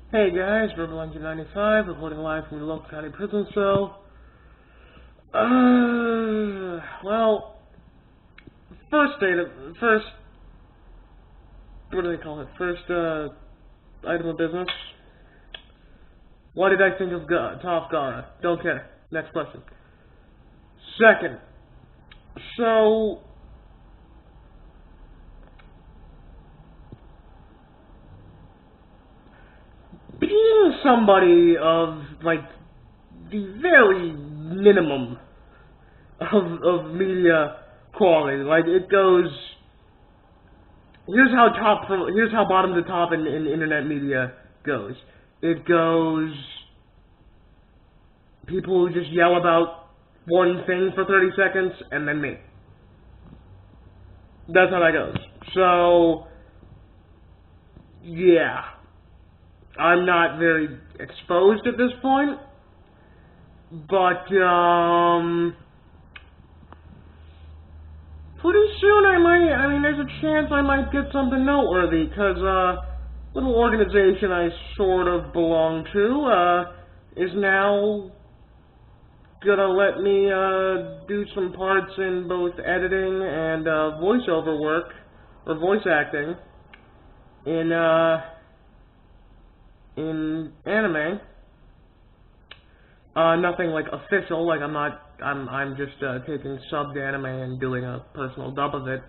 Hey guys, Rebel1995, reporting live from the local county prison cell. Well, what do they call it? First, item of business. Why did I think of Toph Gara? Don't care. Next question. Second, so, being somebody of, like, the very minimum of media quality, like, it goes, here's how bottom to top in internet media goes. It goes, people who just yell about one thing for 30 seconds, and then me. That's how that goes. So, yeah. I'm not very exposed at this point, but, pretty soon there's a chance I might get something noteworthy, because, little organization I sort of belong to, is now gonna let me, do some parts in both editing and, voiceover work, or voice acting, in anime. Nothing, like, official, like, I'm just, taking subbed anime and doing a personal dub of it,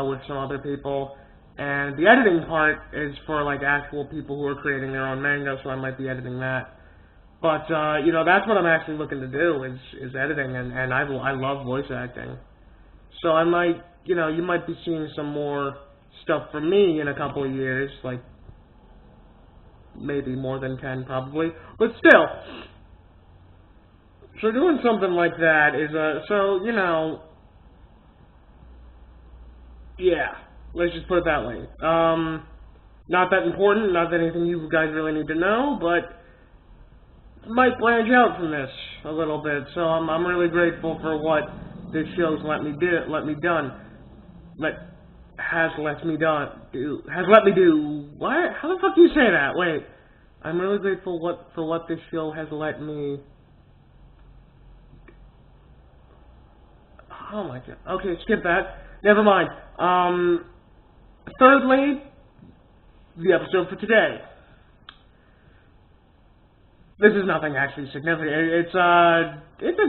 with some other people. And the editing part is for, like, actual people who are creating their own manga, so I might be editing that. But, that's what I'm actually looking to do, is editing, and I love voice acting. So I might, you might be seeing some more stuff from me in a couple of years, like, maybe more than 10, probably. But still, so doing something like that is, yeah, let's just put it that way. Not that important, not that anything you guys really need to know, but might branch out from this a little bit, so I'm really grateful for what this show's has let me do. What? How the fuck do you say that? Wait. I'm really grateful for what this show has let me. Oh my god. Okay, skip that. Never mind. Thirdly, the episode for today. This is nothing actually significant. It's a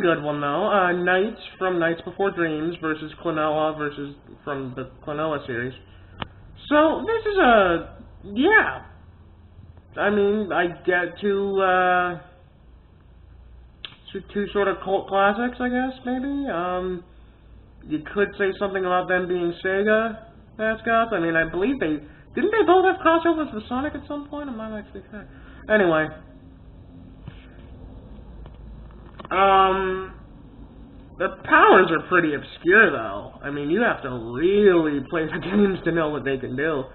good one though. Knights from Nights Before Dreams versus Klonoa from the Klonoa series. So this is I get two sort of cult classics, I guess, maybe. You could say something about them being Sega mascots. I believe didn't they both have crossovers with Sonic at some point? I'm not actually sure. Anyway. The powers are pretty obscure, though. You have to really play the games to know what they can do.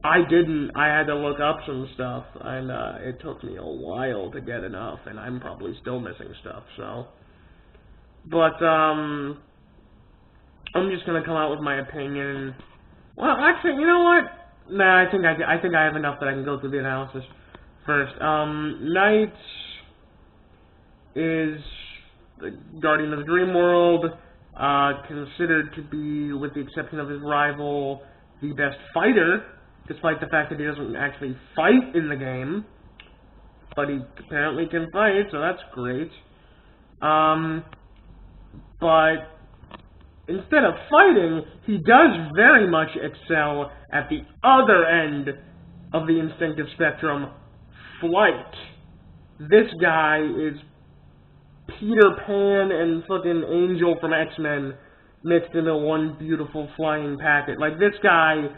I didn't. I had to look up some stuff, and it took me a while to get enough, and I'm probably still missing stuff, so. But, I'm just gonna come out with my opinion. Well, actually, you know what? Nah, I think I have enough that I can go through the analysis first. Knights is the guardian of the dream world, considered to be, with the exception of his rival, the best fighter, despite the fact that he doesn't actually fight in the game, but he apparently can fight, so that's great. But instead of fighting, he does very much excel at the other end of the instinctive spectrum, flight. This guy is Peter Pan and fucking Angel from X-Men mixed into one beautiful flying packet. Like, this guy,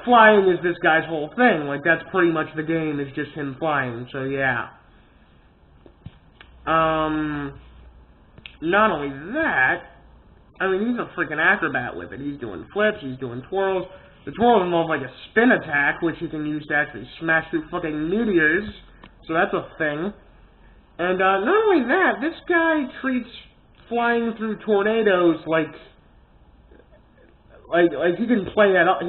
flying is this guy's whole thing. Like, that's pretty much the game, is just him flying, so yeah. Not only that, he's a freaking acrobat with it. He's doing flips, he's doing twirls. The twirls involve, like, a spin attack, which he can use to actually smash through fucking meteors, so that's a thing. And, not only that, this guy treats flying through tornadoes like he can play that up.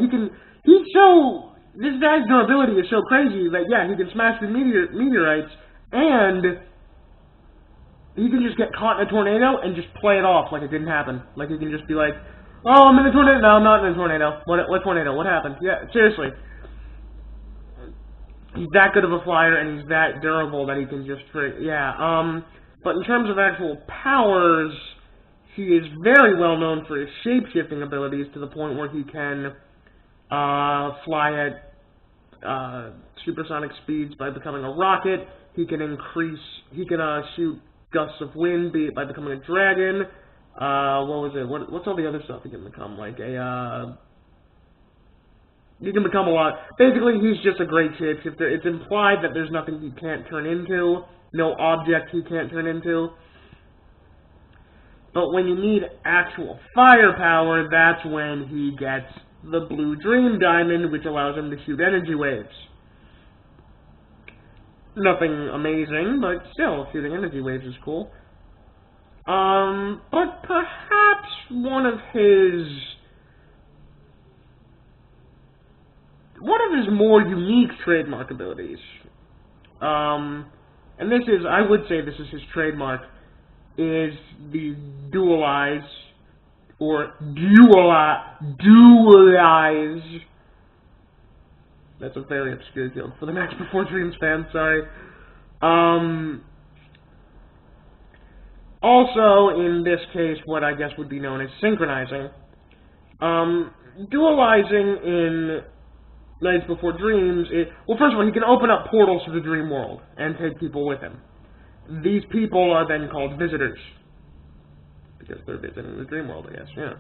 He's so this guy's durability is so crazy that, yeah, he can smash through meteorites, and he can just get caught in a tornado and just play it off like it didn't happen. Like, he can just be like, oh, I'm in a tornado. No, I'm not in a tornado. What tornado? What happened? Yeah, seriously. He's that good of a flyer, and he's that durable that he can just, but in terms of actual powers, he is very well known for his shape-shifting abilities to the point where he can fly at supersonic speeds by becoming a rocket. He can shoot gusts of wind by becoming a dragon. What's all the other stuff he can become? Like he can become a lot. Basically, he's just a great shapeshifter. It's implied that there's nothing he can't turn into, no object he can't turn into. But when you need actual firepower, that's when he gets the blue dream diamond, which allows him to shoot energy waves. Nothing amazing, but still, shooting energy waves is cool. But perhaps one of his more unique trademark abilities, and I would say this is his trademark, is the dualize, that's a very obscure joke for the Max Before Dreams fans, sorry. Also, in this case, what I guess would be known as synchronizing. Dualizing in Nights Before Dreams, well, first of all, he can open up portals to the dream world and take people with him. These people are then called visitors, because they're visiting the dream world, I guess, yeah.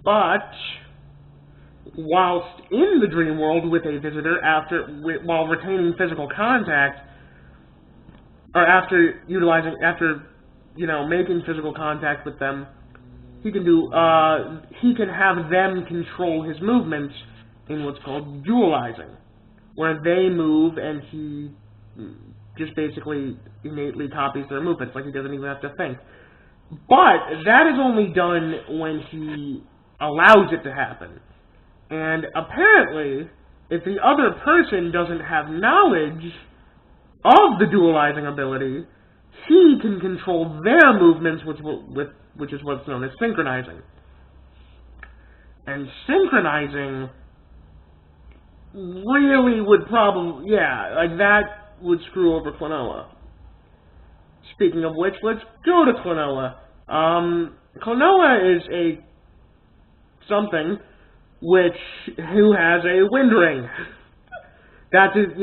But whilst in the dream world with a visitor, while retaining physical contact, or after making physical contact with them, he can have them control his movements in what's called dualizing, where they move and he just basically innately copies their movements, like he doesn't even have to think. But that is only done when he allows it to happen. And apparently, if the other person doesn't have knowledge of the dualizing ability, he can control their movements, which is what's known as synchronizing. And synchronizing really would probably, that would screw over Klonoa. Speaking of which, let's go to Klonoa. Klonoa is a something who has a wind ring. That's it,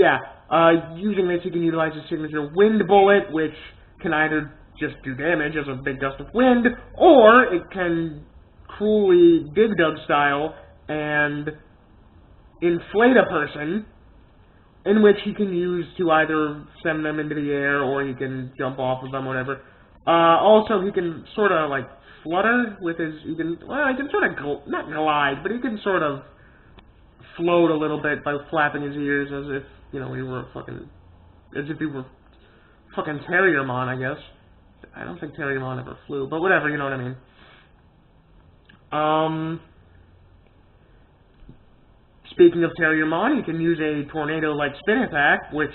using this, he can utilize his signature wind bullet, which can either just do damage as a big gust of wind, or it can cruelly Dig Dug style and inflate a person, in which he can use to either send them into the air or he can jump off of them, whatever. Also, he can sort of like flutter with his. He can sort of not glide, but he can sort of float a little bit by flapping his ears as if he were fucking Terriermon, I guess. I don't think Terriermon ever flew, but whatever, you know what I mean. Speaking of Terriermon, he can use a tornado-like spin attack, which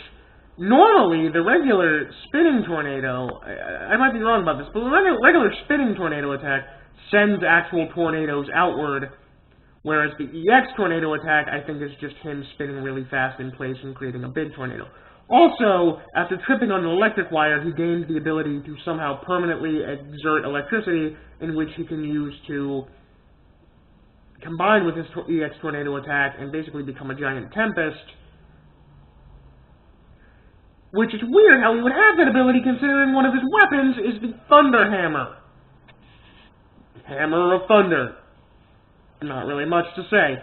normally the regular spinning tornado, I might be wrong about this, but the regular spinning tornado attack sends actual tornadoes outward, whereas the EX tornado attack, I think, is just him spinning really fast in place and creating a big tornado. Also, after tripping on an electric wire, he gains the ability to somehow permanently exert electricity, in which he can use to combine with his EX tornado attack and basically become a giant tempest. Which is weird how he would have that ability, considering one of his weapons is the Thunder Hammer. Hammer of Thunder. Not really much to say.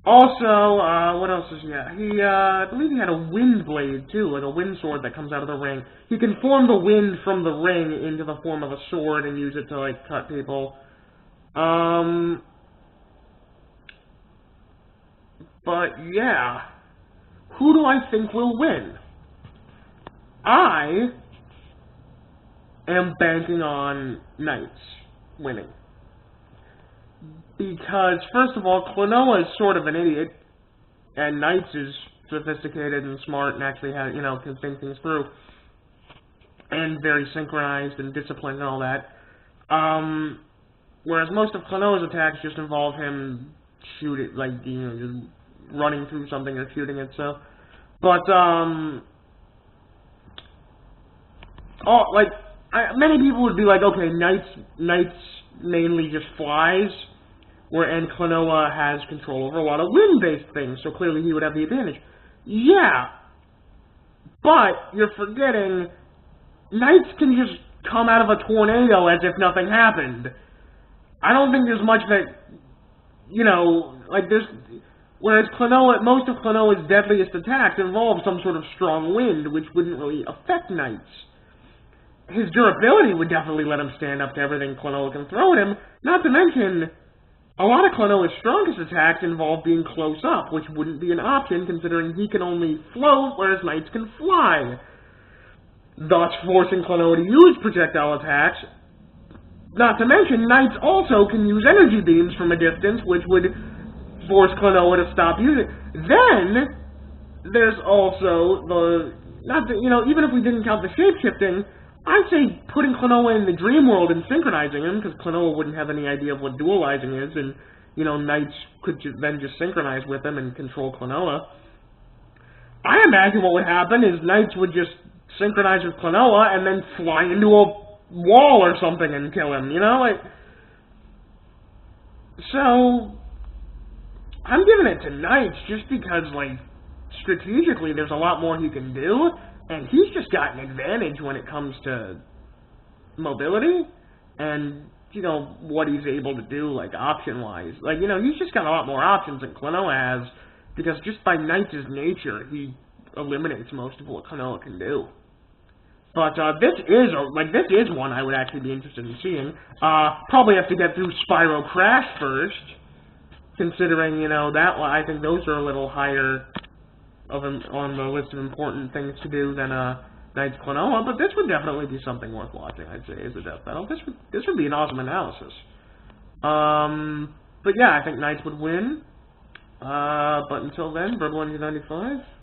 Also, what else does he have? I believe he had a wind blade, too, like a wind sword that comes out of the ring. He can form the wind from the ring into the form of a sword and use it to, like, cut people. But, yeah. Who do I think will win? I am banking on Knights winning. Because, first of all, Klonoa is sort of an idiot, and Knights is sophisticated and smart and actually has, can think things through. And very synchronized and disciplined and all that. Whereas most of Klonoa's attacks just involve him just running through something or shooting it, so. But, many people would be like, okay, Knights mainly just flies, and Klonoa has control over a lot of wind-based things, so clearly he would have the advantage. Yeah, but you're forgetting, Knights can just come out of a tornado as if nothing happened. I don't think there's much that, whereas most of Klonoa's deadliest attacks involve some sort of strong wind, which wouldn't really affect Knights. His durability would definitely let him stand up to everything Klonoa can throw at him, not to mention, a lot of Klonoa's strongest attacks involve being close up, which wouldn't be an option considering he can only float, whereas Knights can fly, thus forcing Klonoa to use projectile attacks. Not to mention, Knights also can use energy beams from a distance, which would force Klonoa to stop using it. Then, there's also even if we didn't count the shape-shifting, I'd say putting Klonoa in the dream world and synchronizing him, because Klonoa wouldn't have any idea of what dualizing is, and, Knights could then just synchronize with him and control Klonoa. I imagine what would happen is Knights would just synchronize with Klonoa and then fly into a wall or something and kill him, So, I'm giving it to Knights just because, strategically there's a lot more he can do, and he's just got an advantage when it comes to mobility and, what he's able to do, option-wise. He's just got a lot more options than Klonoa has, because just by Knights' nature, he eliminates most of what Klonoa can do. But, this is one I would actually be interested in seeing. Probably have to get through Spyro Crash first, considering, that one, I think those are a little higher on the list of important things to do than Knights Klonoa, but this would definitely be something worth watching, I'd say, as a death battle. This would be an awesome analysis. But yeah, I think Knights would win. But until then, Bird195.